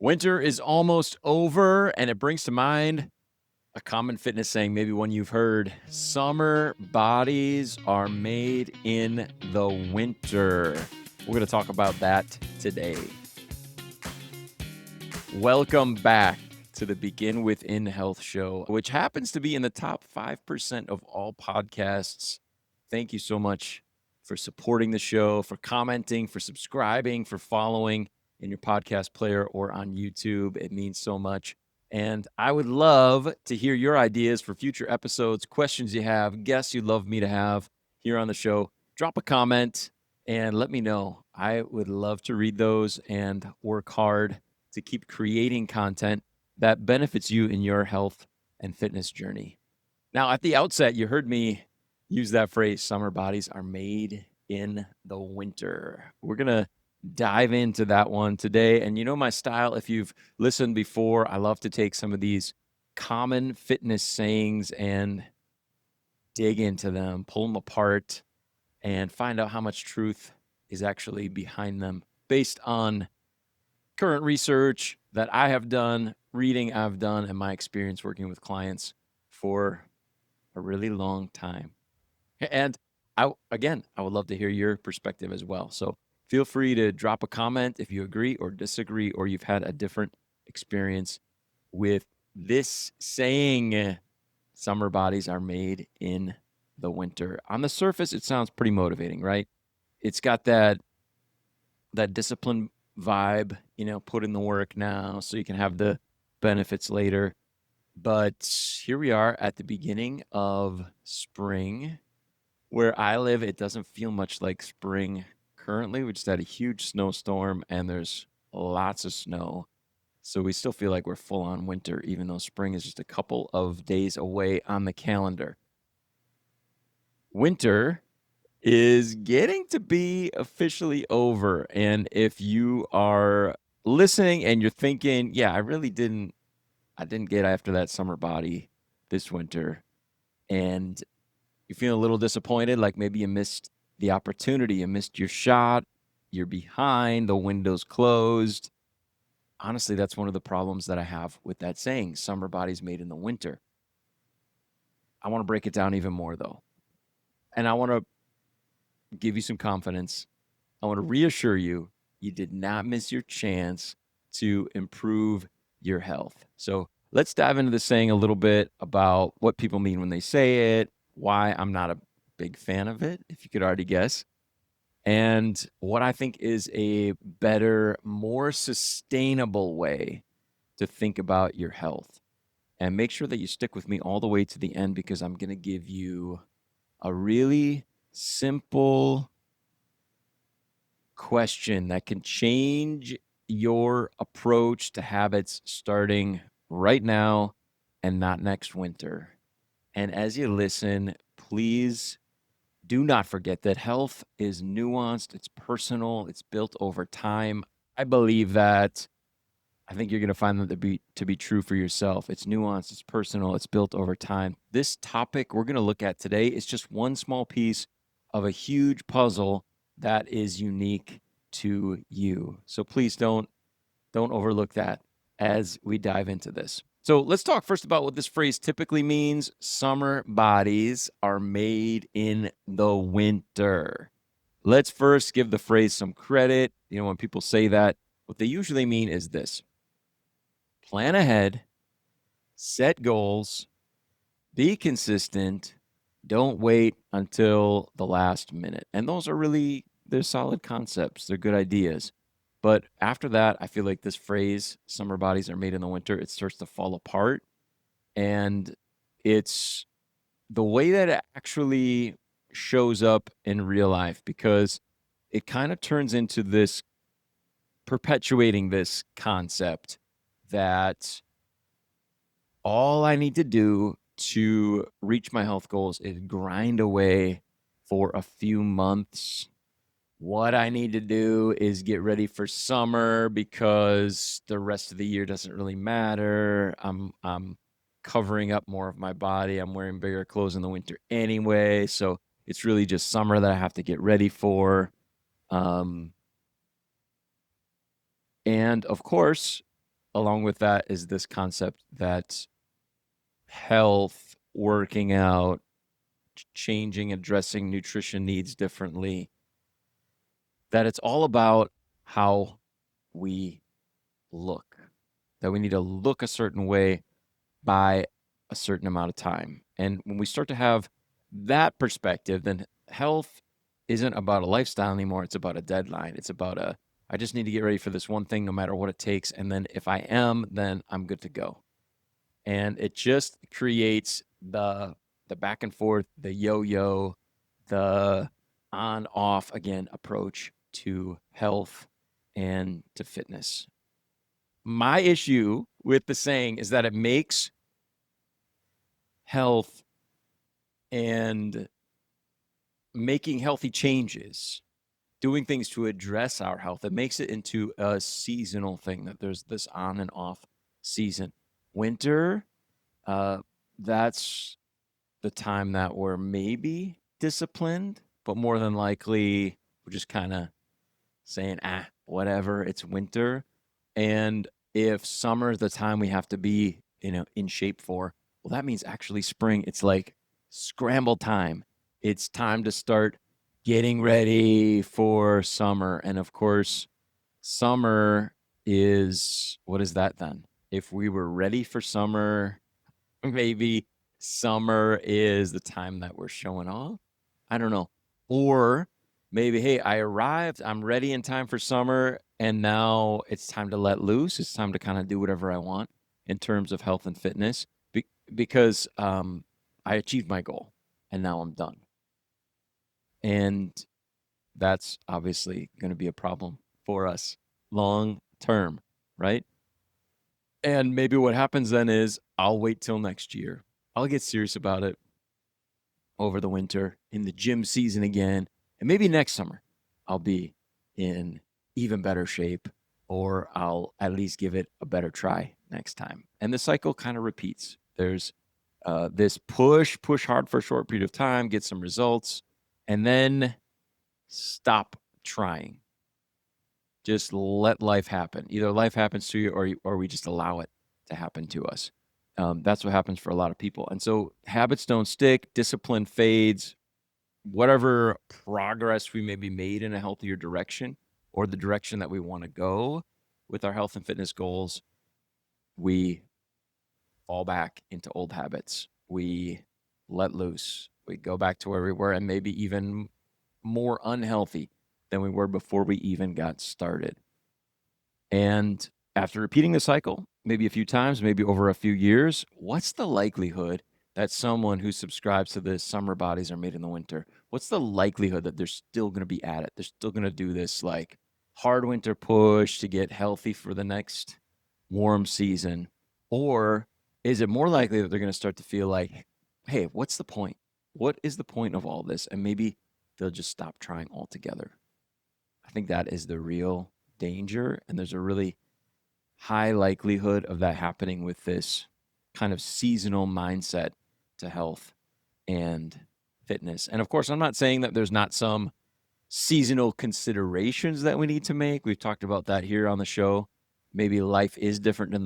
Winter is almost over, and it brings to mind a common fitness saying, maybe one you've heard. Summer bodies are made in the winter. We're going to talk about that today. Welcome back to the Begin Within Health Show, which happens to be in the top 5% of all podcasts. Thank you so much for supporting the show, for commenting, for subscribing, for following in your podcast player or on YouTube. It means so much. And I would love to hear your ideas for future episodes, questions you have, guests you'd love me to have here on the show. Drop a comment and let me know. I would love to read those and work hard to keep creating content that benefits you in your health and fitness journey. Now, at the outset, you heard me use that phrase, summer bodies are made in the winter. We're going to dive into that one today. And you know my style, if you've listened before, I love to take some of these common fitness sayings and dig into them, pull them apart, and find out how much truth is actually behind them based on current research that I have done, reading I've done, and my experience working with clients for a really long time. And I would love to hear your perspective as well. So feel free to drop a comment if you agree or disagree, or you've had a different experience with this saying, summer bodies are made in the winter. On the surface, it sounds pretty motivating, right? It's got that discipline vibe, put in the work now so you can have the benefits later. But here we are at the beginning of spring. Where I live, it doesn't feel much like spring currently. We just had a huge snowstorm and there's lots of snow. So we still feel like we're full on winter, even though spring is just a couple of days away on the calendar. Winter is getting to be officially over. And if you are listening and you're thinking, yeah, I didn't get after that summer body this winter, and you're feeling a little disappointed, like maybe you missed the opportunity, you missed your shot, you're behind, the window's closed. Honestly, that's one of the problems that I have with that saying, summer bodies made in the winter. I want to break it down even more, though. And I want to give you some confidence. I want to reassure you, you did not miss your chance to improve your health. So let's dive into the saying a little bit about what people mean when they say it, why I'm not a big fan of it, if you could already guess, and what I think is a better, more sustainable way to think about your health. And make sure that you stick with me all the way to the end because I'm going to give you a really simple question that can change your approach to habits starting right now and not next winter. And as you listen, please do not forget that health is nuanced, it's personal, it's built over time. I believe that. I think you're going to find that to be true for yourself. It's nuanced, it's personal, it's built over time. This topic we're going to look at today is just one small piece of a huge puzzle that is unique to you. So please don't overlook that as we dive into this. So let's talk first about what this phrase typically means. Summer bodies are made in the winter. Let's first give the phrase some credit. When people say that, what they usually mean is this: plan ahead, set goals, be consistent, don't wait until the last minute. And those are really, they're solid concepts. They're good ideas. But after that, I feel like this phrase, summer bodies are made in the winter, it starts to fall apart. And it's the way that it actually shows up in real life, because it kind of turns into this, perpetuating this concept that all I need to do to reach my health goals is grind away for a few months. What I need to do is get ready for summer because the rest of the year doesn't really matter. I'm covering up more of my body. I'm wearing bigger clothes in the winter anyway, so it's really just summer that I have to get ready for. And of course, along with that is this concept that health, working out, changing, addressing nutrition needs differently, that it's all about how we look, that we need to look a certain way by a certain amount of time. And when we start to have that perspective, then health isn't about a lifestyle anymore. It's about a deadline. It's about I just need to get ready for this one thing no matter what it takes. And then if I am, then I'm good to go. And it just creates the back and forth, the yo-yo, the on off again approach to health and to fitness. My issue with the saying is that it makes health and making healthy changes, doing things to address our health, it makes it into a seasonal thing, that there's this on and off season. Winter, that's the time that we're maybe disciplined, but more than likely we're just kind of saying, whatever, it's winter. And if summer is the time we have to be, in shape for, well, that means actually spring. It's like scramble time. It's time to start getting ready for summer. And of course, summer is, what is that then? If we were ready for summer, maybe summer is the time that we're showing off. I don't know. Or maybe, hey, I arrived, I'm ready in time for summer, and now it's time to let loose. It's time to kind of do whatever I want in terms of health and fitness because I achieved my goal and now I'm done. And that's obviously going to be a problem for us long term, right? And maybe what happens then is I'll wait till next year. I'll get serious about it over the winter in the gym season again. And maybe next summer I'll be in even better shape, or I'll at least give it a better try next time. And the cycle kind of repeats. There's this push hard for a short period of time, get some results, and then stop trying. Just let life happen. Either life happens to you or we just allow it to happen to us. That's what happens for a lot of people. And so habits don't stick, discipline fades, whatever progress we maybe made in a healthier direction or the direction that we want to go with our health and fitness goals, we fall back into old habits. We let loose. We go back to where we were and maybe even more unhealthy than we were before we even got started. And after repeating the cycle, maybe a few times, maybe over a few years, what's the likelihood that someone who subscribes to this summer bodies are made in the winter, what's the likelihood that they're still going to be at it? They're still going to do this like hard winter push to get healthy for the next warm season? Or is it more likely that they're going to start to feel like, hey, what's the point? What is the point of all this? And maybe they'll just stop trying altogether. I think that is the real danger. And there's a really high likelihood of that happening with this kind of seasonal mindset to health and fitness. And of course, I'm not saying that there's not some seasonal considerations that we need to make. We've talked about that here on the show. Maybe life is different in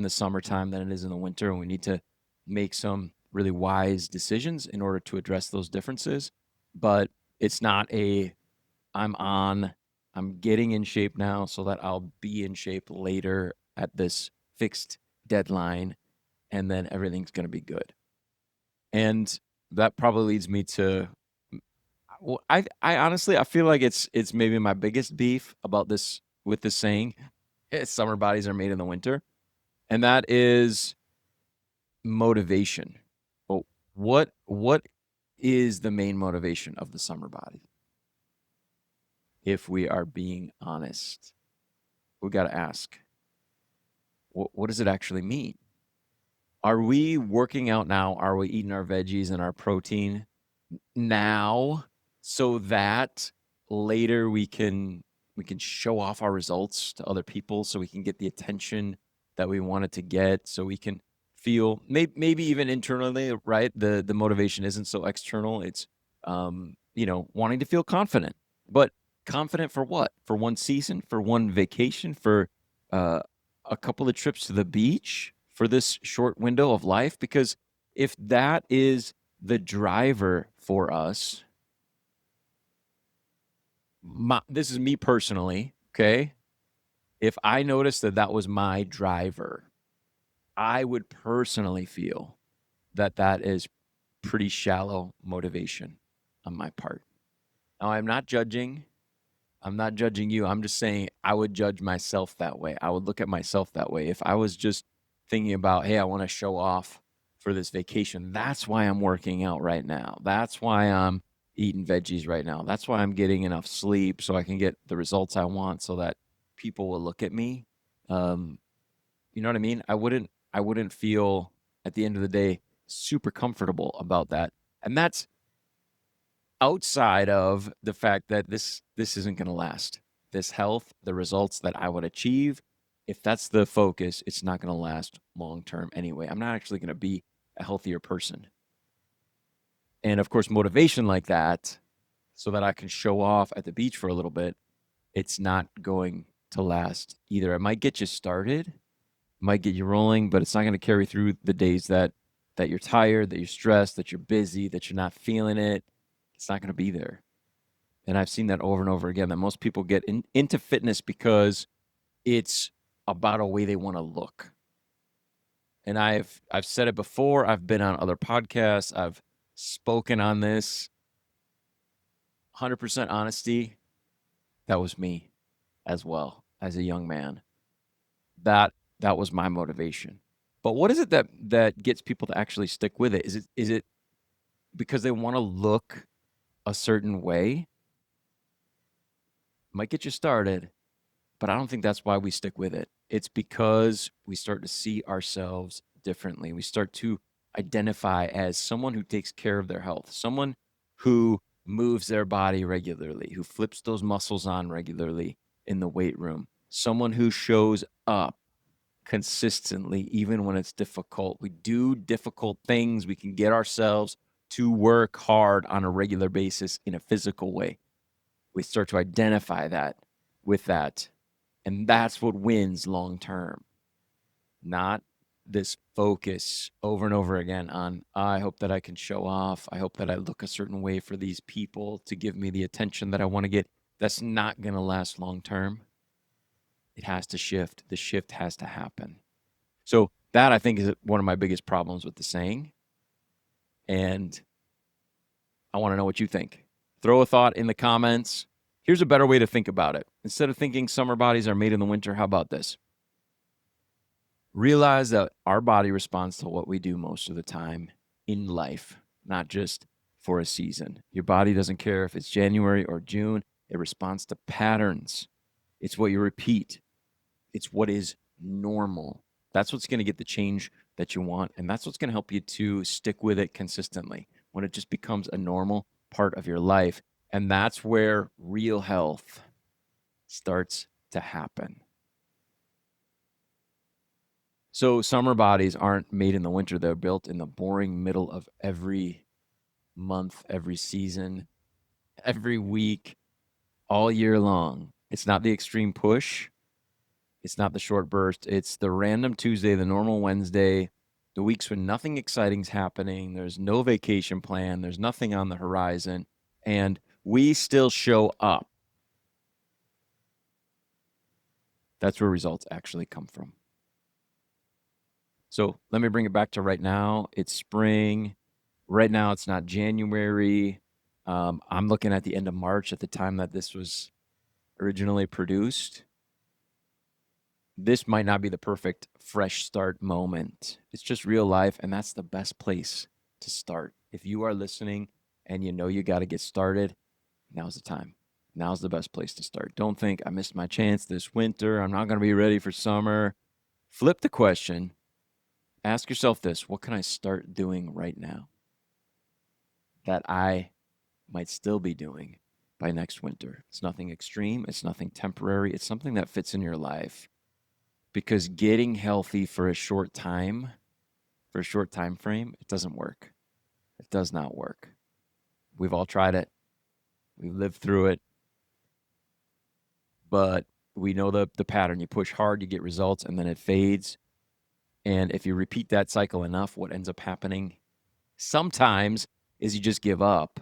the summertime than it is in the winter, and we need to make some really wise decisions in order to address those differences. But it's not I'm getting in shape now so that I'll be in shape later at this fixed deadline, and then everything's going to be good. And that probably leads me to, well, I honestly, I feel like it's maybe my biggest beef about this with this saying, summer bodies are made in the winter. And that is motivation. Well, what is the main motivation of the summer body? If we are being honest, we got to ask, what does it actually mean? Are we working out now? Are we eating our veggies and our protein now so that later we can show off our results to other people, so we can get the attention that we wanted to get, so we can feel maybe even internally, right? The motivation isn't so external. It's wanting to feel confident. But confident for what? For one season, for one vacation, for a a couple of trips to the beach for this short window of life? Because if that is the driver for us, this is me personally, okay? If I noticed that that was my driver, I would personally feel that that is pretty shallow motivation on my part. Now, I'm not judging. I'm not judging you. I'm just saying I would judge myself that way. I would look at myself that way. If I was just thinking about, hey, I want to show off for this vacation, that's why I'm working out right now. That's why I'm eating veggies right now. That's why I'm getting enough sleep so I can get the results I want so that people will look at me. Um, you know what I mean? I wouldn't feel at the end of the day super comfortable about that. And that's outside of the fact that this isn't going to last. This health, the results that I would achieve, if that's the focus, it's not going to last long term anyway. I'm not actually going to be a healthier person. And of course, motivation like that, so that I can show off at the beach for a little bit, it's not going to last either. It might get you started, might get you rolling, but it's not going to carry through the days that you're tired, that you're stressed, that you're busy, that you're not feeling it. It's not going to be there. And I've seen that over and over again, that most people get into fitness because it's about a way they want to look. And I've said it before. I've been on other podcasts. I've spoken on this. 100% honesty. That was me as well as a young man. That was my motivation. But what is it that gets people to actually stick with it? Is it because they want to look a certain way? Might get you started, but I don't think that's why we stick with it. It's because we start to see ourselves differently. We start to identify as someone who takes care of their health, someone who moves their body regularly, who flips those muscles on regularly in the weight room, someone who shows up consistently, even when it's difficult. We do difficult things. We can get ourselves to work hard on a regular basis in a physical way. We start to identify that with that. And that's what wins long term, not this focus over and over again on, I hope that I can show off. I hope that I look a certain way for these people to give me the attention that I want to get. That's not going to last long term. It has to shift. The shift has to happen. So that, I think, is one of my biggest problems with the saying. And I want to know what you think. Throw a thought in the comments. Here's a better way to think about it. Instead of thinking summer bodies are made in the winter, how about this? Realize that our body responds to what we do most of the time in life, not just for a season. Your body doesn't care if it's January or June. It responds to patterns. It's what you repeat. It's what is normal. That's what's going to get the change that you want. And that's what's going to help you to stick with it consistently when it just becomes a normal part of your life. And that's where real health starts to happen. So summer bodies aren't made in the winter. They're built in the boring middle of every month, every season, every week, all year long. It's not the extreme push. It's not the short burst. It's the random Tuesday, the normal Wednesday, the weeks when nothing exciting's happening. There's no vacation plan. There's nothing on the horizon. And we still show up. That's where results actually come from. So let me bring it back to right now. It's spring. Right now, it's not January. I'm looking at the end of March at the time that this was originally produced. This might not be the perfect fresh start moment. It's just real life, and that's the best place to start. If you are listening and you know you got to get started, now's the time. Now's the best place to start. Don't think I missed my chance this winter. I'm not going to be ready for summer. Flip the question. Ask yourself this: what can I start doing right now that I might still be doing by next winter? It's nothing extreme. It's nothing temporary. It's something that fits in your life. Because getting healthy for a short time frame, it doesn't work. It does not work. We've all tried it. We've lived through it. But We know the pattern. You push hard, you get results, and then it fades. And if you repeat that cycle enough, what ends up happening sometimes is you just give up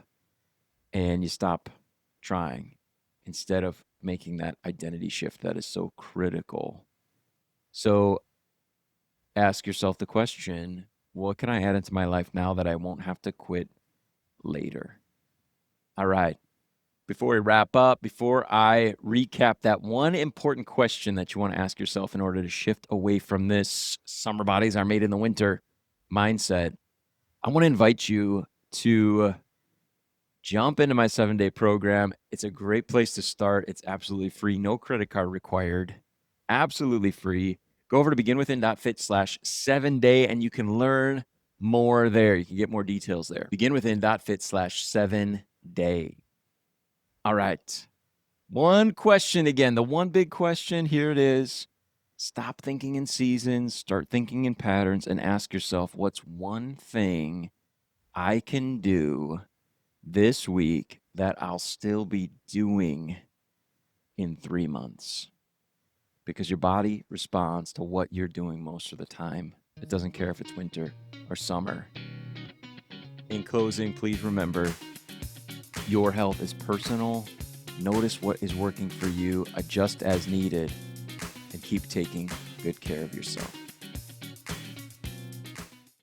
and you stop trying instead of making that identity shift that is so critical. So ask yourself the question, what can I add into my life now that I won't have to quit later? All right. Before we wrap up, before I recap that one important question that you want to ask yourself in order to shift away from this summer bodies are made in the winter mindset, I want to invite you to jump into my 7-day program. It's a great place to start. It's absolutely free. No credit card required. Absolutely free. Go over to beginwithin.fit/7day and you can learn more there. You can get more details there. Beginwithin.fit/7day. All right. One question again, the one big question, here it is. Stop thinking in seasons, start thinking in patterns, and ask yourself, what's one thing I can do this week that I'll still be doing in 3 months? Because your body responds to what you're doing most of the time. It doesn't care if it's winter or summer. In closing, please remember, your health is personal. Notice what is working for you, adjust as needed, and keep taking good care of yourself.